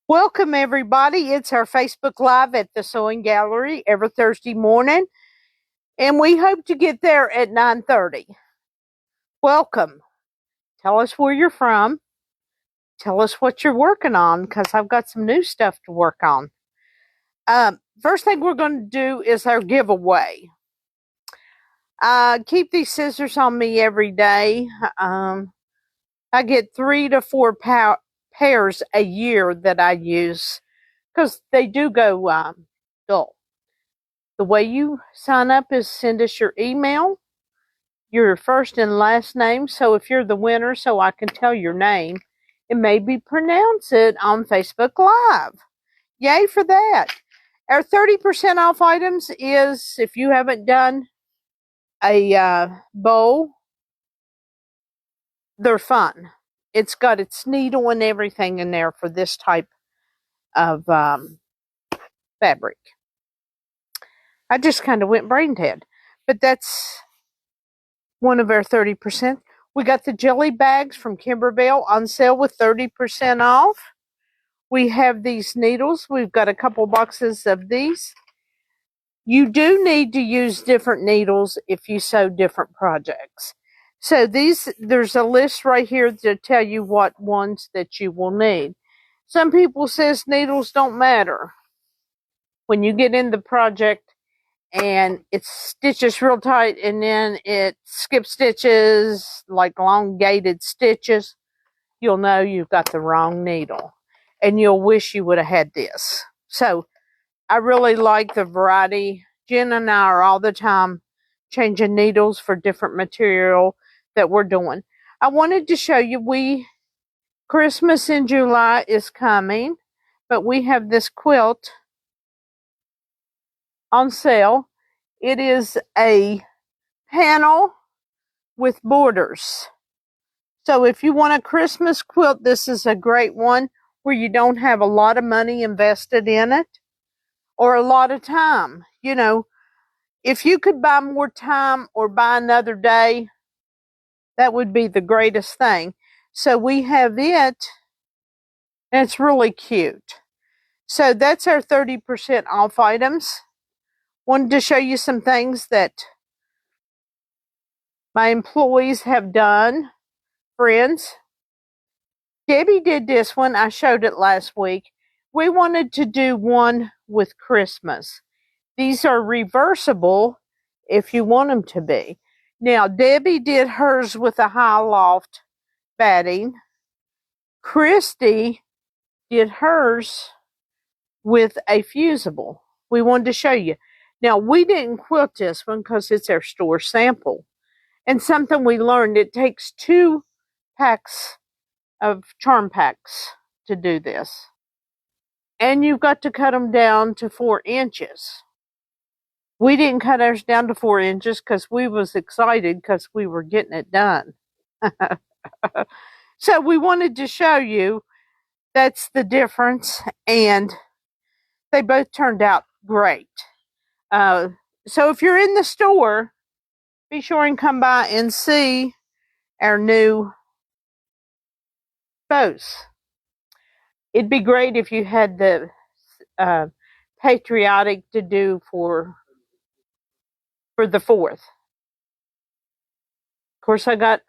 Welcome, everybody. It's our Facebook Live at the Sewing Gallery every Thursday morning, and we hope to get there at 9:30. Welcome. Tell us where you're from. Tell us what you're working on, because I've got some new stuff to work on. First thing we're going to do is our giveaway. Keep these scissors on me every day. I get 3 to 4 pairs a year that I use, because they do go dull. The way you sign up is send us your email, your first and last name. So if you're the winner, so I can tell your name and maybe pronounce it on Facebook Live. Yay for that. Our 30% off items is if you haven't done a bow, they're fun. It's got its needle and everything in there for this type of fabric. I just kind of went brain dead, but that's one of our 30%. We got the jelly bags from Kimberbell on sale with 30% off. We have these needles. We've got a couple boxes of these. You do need to use different needles if you sew different projects. So there's a list right here to tell you what ones that you will need. Some people says needles don't matter. When you get in the project and it stitches real tight and then it skips stitches, like elongated stitches, you'll know you've got the wrong needle and you'll wish you would have had this. So I really like the variety. Jen and I are all the time changing needles for different material that we're doing. I wanted to show you, Christmas in July is coming, but we have this quilt on sale. It is a panel with borders. So if you want a Christmas quilt, this is a great one where you don't have a lot of money invested in it or a lot of time. You know, if you could buy more time or buy another day, that would be the greatest thing. So we have it, and it's really cute. So that's our 30% off items. Wanted to show you some things that my employees have done. Friends, Debbie did this one. I showed it last week. We wanted to do one with Christmas. These are reversible if you want them to be. Now, Debbie did hers with a high loft batting. Christy did hers with a fusible. We wanted to show you. Now, we didn't quilt this one because it's our store sample. And something we learned, it takes 2 packs of charm packs to do this. And you've got to cut them down to 4 inches. We didn't cut ours down to 4 inches because we was excited because we were getting it done. So we wanted to show you that's the difference, and they both turned out great. So if you're in the store, be sure and come by and see our new bows. It'd be great if you had the patriotic to do for the 4th. Of course, I got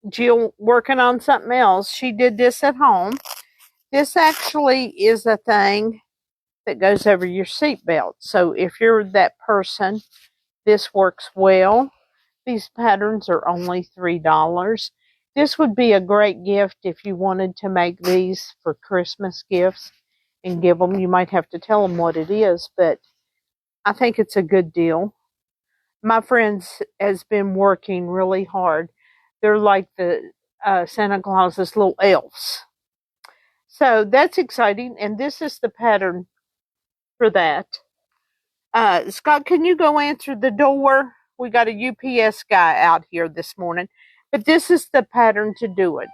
Jill working on something else. She did this at home. This actually is a thing that goes over your seatbelt. So if you're that person, this works well. These patterns are only $3. This would be a great gift if you wanted to make these for Christmas gifts and give them. You might have to tell them what it is, but I think it's a good deal. My friends has been working really hard. They're like the Santa Claus's little elves. So that's exciting, and this is the pattern for that. Scott, can you go answer the door? We got a UPS guy out here this morning, but this is the pattern to do it.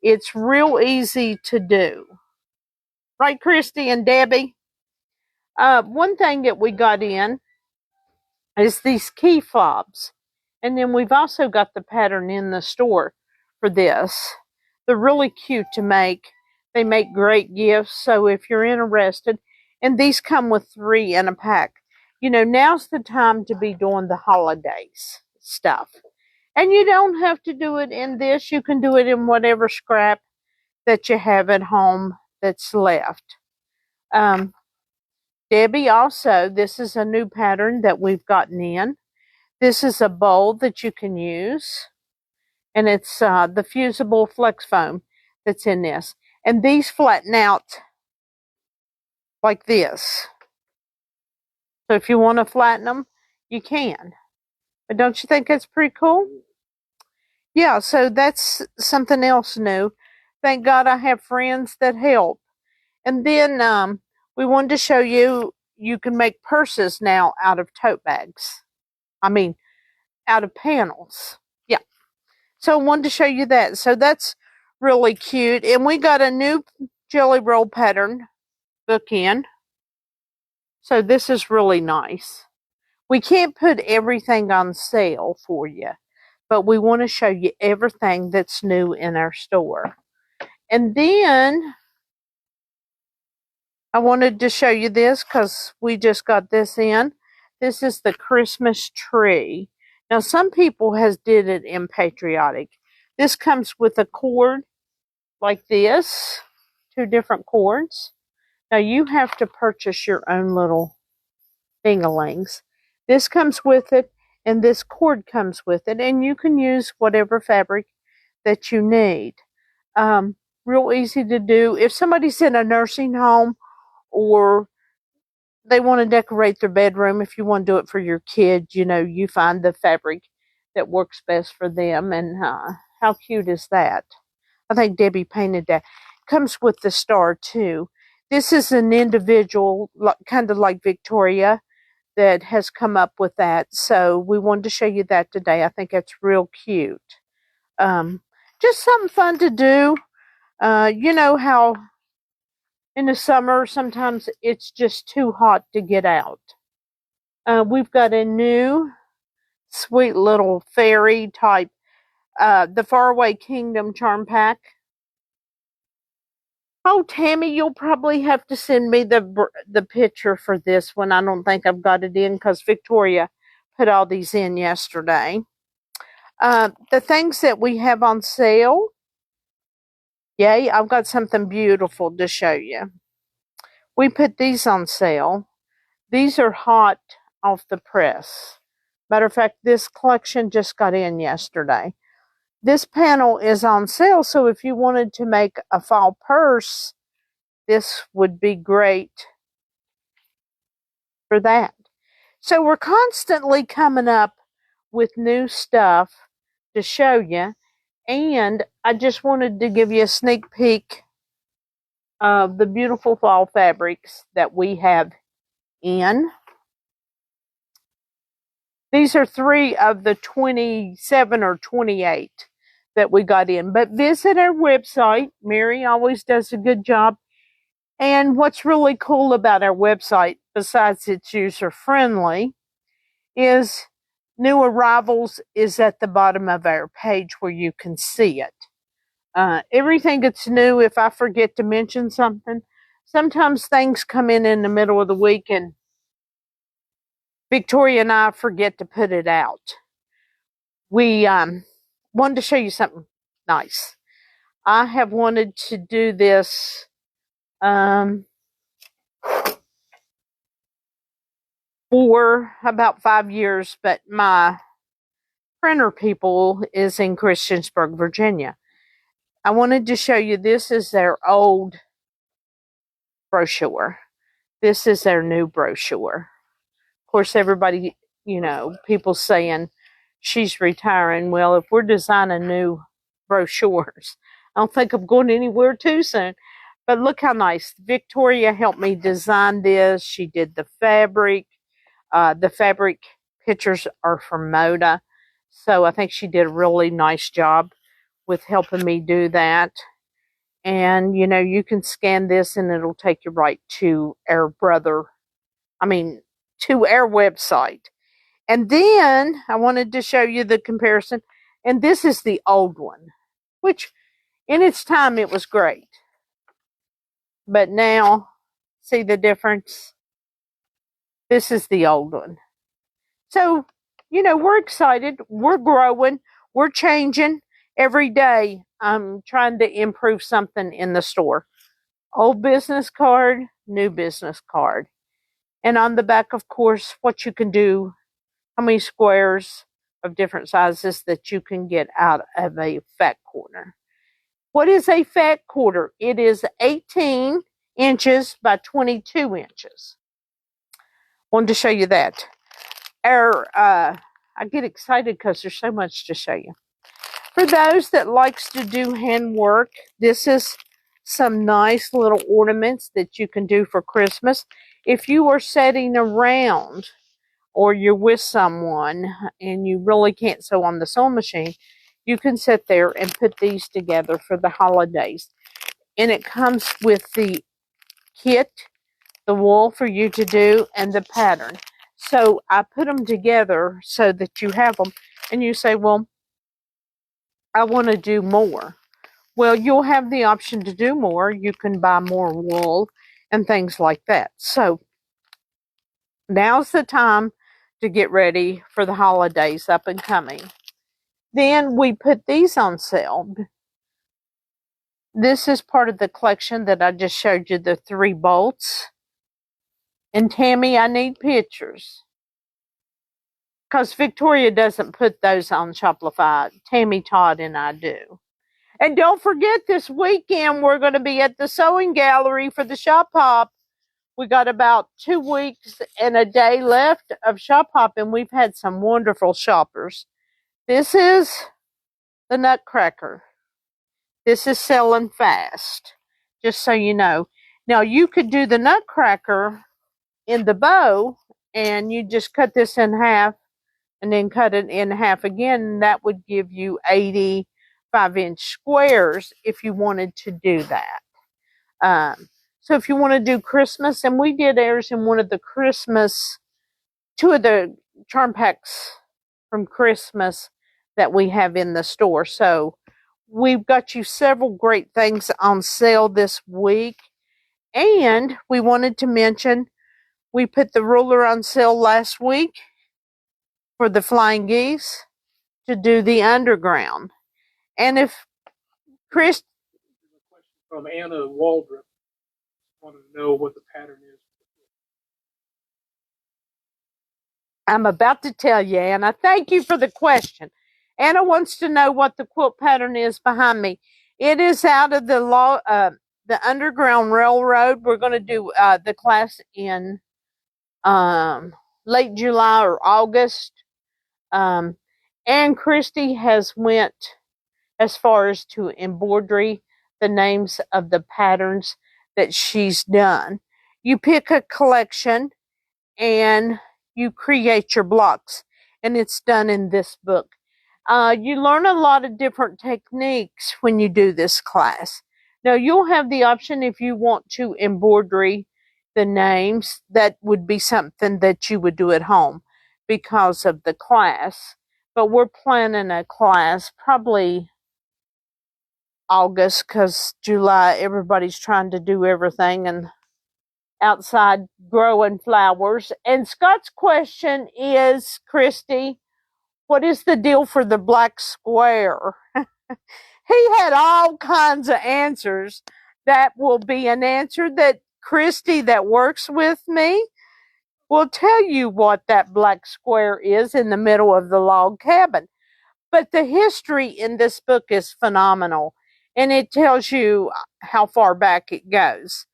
It's real easy to do. Right, Christy and Debbie? One thing that we got in is these key fobs. And then we've also got the pattern in the store for this. They're really cute to make. They make great gifts. So if you're interested, and these come with 3 in a pack. You know, now's the time to be doing the holidays stuff. And you don't have to do it in this. You can do it in whatever scrap that you have at home that's left. Debbie also, this is a new pattern that we've gotten in. This is a bowl that you can use. And it's the fusible flex foam that's in this. And these flatten out like this. So if you want to flatten them, you can. But don't you think that's pretty cool? Yeah, so that's something else new. Thank God I have friends that help. And then we wanted to show you, you can make purses now out of tote bags. I mean, out of panels. Yeah. So I wanted to show you that. So that's really cute. And we got a new jelly roll pattern book in. So this is really nice. We can't put everything on sale for you, but we want to show you everything that's new in our store. And then I wanted to show you this because we just got this in. This is the Christmas tree. Now, some people has did it in patriotic. This comes with a cord like this, 2 different cords. Now, you have to purchase your own little thingalings. This comes with it, and this cord comes with it, and you can use whatever fabric that you need. Real easy to do. If somebody's in a nursing home or they want to decorate their bedroom, if you want to do it for your kids, you know, you find the fabric that works best for them. And how cute is that? I think Debbie painted that. Comes with the star too. This is an individual, kind of like Victoria, that has come up with that. So we wanted to show you that today. I think it's real cute. Just something fun to do. You know how in the summer sometimes it's just too hot to get out. We've got a new sweet little fairy type, the Faraway Kingdom charm pack. Oh, Tammy, you'll probably have to send me the picture for this one. I don't think I've got it in because Victoria put all these in yesterday. The things that we have on sale. Yay, I've got something beautiful to show you. We put these on sale. These are hot off the press. Matter of fact, this collection just got in yesterday. This panel is on sale, so if you wanted to make a fall purse, this would be great for that. So we're constantly coming up with new stuff to show you, and I just wanted to give you a sneak peek of the beautiful fall fabrics that we have in. These are 3 of the 27 or 28 that we got in. But visit our website. Mary always does a good job. And what's really cool about our website, besides it's user-friendly, is new arrivals is at the bottom of our page where you can see it. Everything that's new, if I forget to mention something, sometimes things come in the middle of the week and Victoria and I forget to put it out. We wanted to show you something nice. I have wanted to do this for about 5 years, but my printer people is in Christiansburg, Virginia. I wanted to show you, this is their old brochure. This is their new brochure. Of course, everybody, you know, people saying she's retiring. Well, if we're designing new brochures, I don't think I'm going anywhere too soon. But look how nice. Victoria helped me design this. She did the fabric. The fabric pictures are from Moda. So I think she did a really nice job with helping me do that. And, you know, you can scan this and it'll take you right to our to our website. And then I wanted to show you the comparison. And this is the old one, which in its time it was great. But now, see the difference? This is the old one. So, we're excited. We're growing. We're changing every day. I'm trying to improve something in the store. Old business card, new business card. And on the back, of course, what you can do, how many squares of different sizes that you can get out of a fat quarter. What is a fat quarter? It is 18 inches by 22 inches. Wanted to show you that. I get excited because there's so much to show you. For those that likes to do handwork, this is some nice little ornaments that you can do for Christmas. If you are setting around or you're with someone and you really can't sew on the sewing machine, you can sit there and put these together for the holidays. And it comes with the kit, the wool for you to do, and the pattern. So I put them together so that you have them. And you say, well, I want to do more. Well, you'll have the option to do more. You can buy more wool and things like that. So now's the time to get ready for the holidays up and coming. Then we put these on sale. This is part of the collection that I just showed you, the 3 bolts. And Tammy, I need pictures. Because Victoria doesn't put those on Shopify. Tammy, Todd, and I do. And don't forget, this weekend we're going to be at the Sewing Gallery for the Shop Hop. We got about 2 weeks and a day left of Shop Hop, and we've had some wonderful shoppers. This is the Nutcracker. This is selling fast, just so you know. Now, you could do the Nutcracker in the bow, and you just cut this in half and then cut it in half again, and that would give you 85-inch squares if you wanted to do that. So if you want to do Christmas, and we did ours in one of the Christmas, 2 of the charm packs from Christmas that we have in the store. So we've got you several great things on sale this week. And we wanted to mention, we put the ruler on sale last week for the flying geese to do the underground. And if Chris... From Anna Waldrop, want to know what the pattern is. I'm about to tell you, Anna. Thank you for the question. Anna wants to know what the quilt pattern is behind me. It is out of the Underground Railroad. We're going to do the class in late July or August. And Christy has went as far as to embroidery the names of the patterns that she's done. You pick a collection and you create your blocks, and it's done in this book. You learn a lot of different techniques when you do this class. Now, you'll have the option if you want to embroidery the names. That would be something that you would do at home because of the class. But we're planning a class probably August, because July everybody's trying to do everything and outside growing flowers. And Scott's question is, Christy, what is the deal for the black square? He had all kinds of answers. That will be an answer that Christy, that works with me, will tell you what that black square is in the middle of the log cabin. But the history in this book is phenomenal, and it tells you how far back it goes.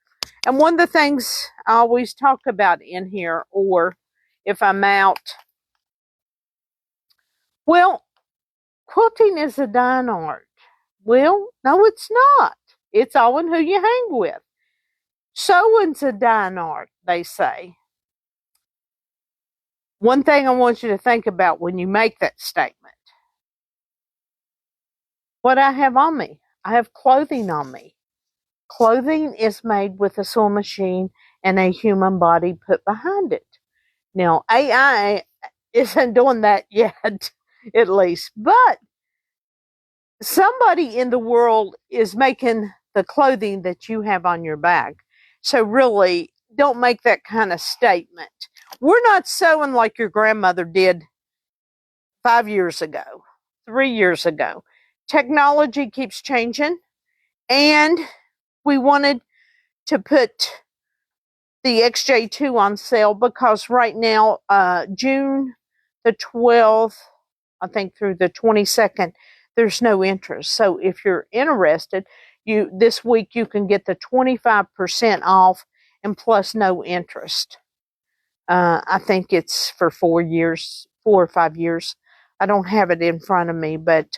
And one of the things I always talk about in here, or if I'm out, well, quilting is a dying art. Well, no, it's not. It's all in who you hang with. Sewing's a dying art, they say. One thing I want you to think about when you make that statement. What I have on me. I have clothing on me. Clothing is made with a sewing machine and a human body put behind it. Now, AI isn't doing that yet, at least. But somebody in the world is making the clothing that you have on your back. So really, don't make that kind of statement. We're not sewing like your grandmother did 5 years ago, 3 years ago. Technology keeps changing, and we wanted to put the XJ2 on sale because right now, June the 12th, I think through the 22nd, there's no interest. So if you're interested, this week you can get the 25% off and plus no interest. I think it's for 4 years, 4 or 5 years. I don't have it in front of me, but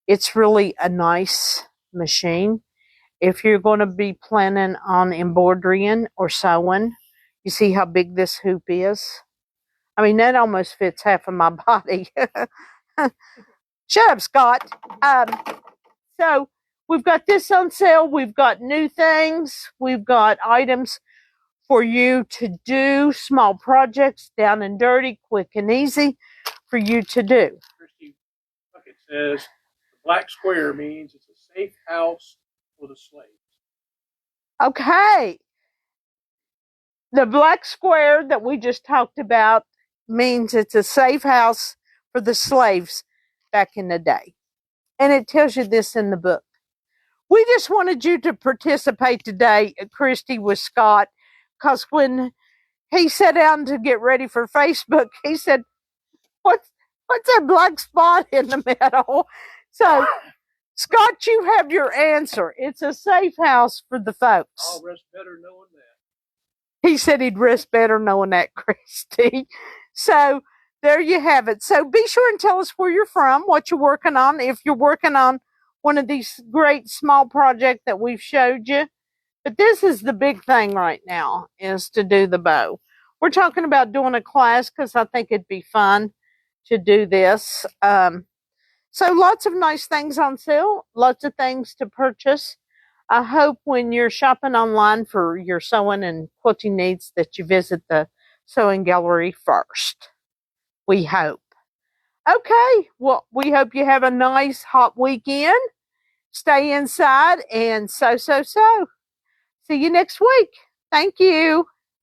it's really a nice machine. If you're going to be planning on embroidering or sewing, you see how big this hoop is? I mean, that almost fits half of my body. Shut up, Scott. So we've got this on sale. We've got new things. We've got items for you to do, small projects, down and dirty, quick and easy for you to do. Christy, look, it says the black square means it's a safe house for the slaves. Okay. The black square that we just talked about means it's a safe house for the slaves back in the day. And it tells you this in the book. We just wanted you to participate today, Christy, with Scott, because when he sat down to get ready for Facebook, he said, what's that black spot in the middle? So, Scott, you have your answer. It's a safe house for the folks. I'll rest better knowing that. He said he'd rest better knowing that, Christy. So, there you have it. So, be sure and tell us where you're from, what you're working on. If you're working on one of these great small projects that we've showed you. But this is the big thing right now, is to do the bow. We're talking about doing a class because I think it'd be fun to do this. So lots of nice things on sale, lots of things to purchase. I hope when you're shopping online for your sewing and quilting needs that you visit the sewing gallery first. We hope. Okay, well, we hope you have a nice hot weekend. Stay inside and sew. See you next week. Thank you.